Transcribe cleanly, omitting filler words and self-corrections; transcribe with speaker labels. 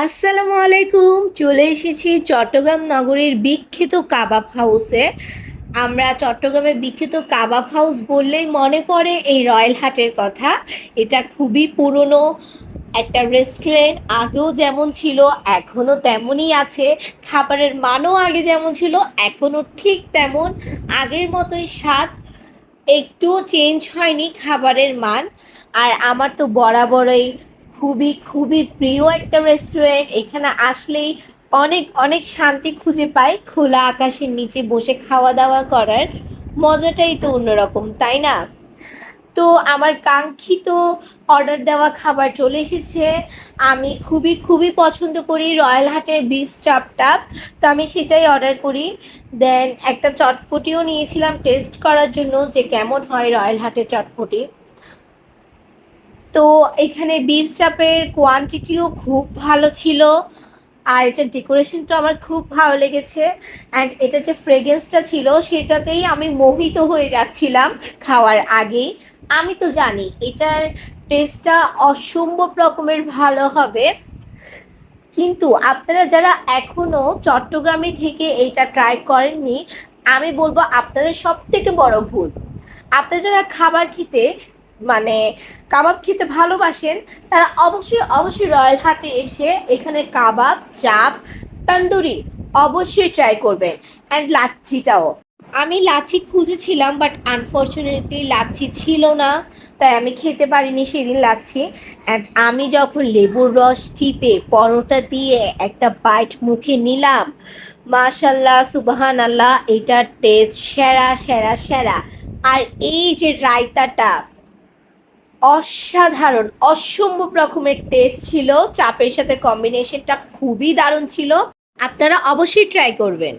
Speaker 1: আসসালামু আলাইকুম। চলে এসেছি চট্টগ্রাম নগরীর বিখ্যাত কাবাব হাউসে। আমরা চট্টগ্রামের বিখ্যাত কাবাব হাউস বললেই মনে পড়ে এই রয়্যাল হাটের কথা। এটা খুবই পুরনো একটা রেস্টুরেন্ট। আগেও যেমন ছিল এখনও তেমনই আছে। খাবারের মানও আগে যেমন ছিল এখনও ঠিক তেমন। আগের মতোই স্বাদ, একটুও চেঞ্জ হয়নি খাবারের মান। আর আমার তো বরাবরই খুবই খুবই প্রিয় একটা রেস্টুরেন্ট। এখানে আসলেই অনেক অনেক শান্তি খুঁজে পাই। খোলা আকাশের নিচে বসে খাওয়া দাওয়া করার মজাটাই তো অন্যরকম, তাই না? তো আমার কাঙ্ক্ষিত অর্ডার দেওয়া খাবার চলে এসেছে। আমি খুবই খুবই পছন্দ করি রয়্যাল হাটের বিফ চাপটা। তো আমি সেটাই অর্ডার করি। দেন একটা চটপটিও নিয়েছিলাম টেস্ট করার জন্য যে কেমন হয় রয়্যাল হাটের চটপটি। তো এখানে বিফ চাপের কোয়ান্টিটিও খুব ভালো ছিল। আর এটার ডেকোরেশনটা আমার খুব ভালো লেগেছে। অ্যান্ড এটা যে ফ্রেগ্রেন্সটা ছিল সেটাতেই আমি মোহিত হয়ে যাচ্ছিলাম খাওয়ার আগেই। আমি তো জানি এটার টেস্টটা অসম্ভব রকমের ভালো হবে। কিন্তু আপনারা যারা এখনও চট্টগ্রামে থেকে এইটা ট্রাই করেননি, আমি বলবো আপনাদের সবথেকে বড় ভুল। আপনারা যারা খাবার খেতে মানে কাবাব খেতে ভালোবাসেন, তারা অবশ্যই অবশ্যই রয়্যাল হাটে এসে এখানে কাবাব, চাপ, তন্দুরি অবশ্যই ট্রাই করবেন। অ্যান্ড লাচ্ছিটাও। আমি লাচ্ছি খুঁজেছিলাম বাট আনফর্চুনেটলি লাচ্ছি ছিল না, তাই আমি খেতে পারিনি সেদিন লাচ্ছি। অ্যান্ড আমি যখন লেবুর রস চিপে পরোটা দিয়ে একটা বাইট মুখে নিলাম, মাশাল্লাহ সুবহান আল্লাহ, এটার টেস্ট সেরা সেরা সেরা। আর এই যে রায়তাটা, অসাধারণ অসম্ভব রকমের টেস্ট ছিল। চাপের সাথে কম্বিনেশনটা খুবই দারুণ ছিল। আপনারা অবশ্যই ট্রাই করবেন।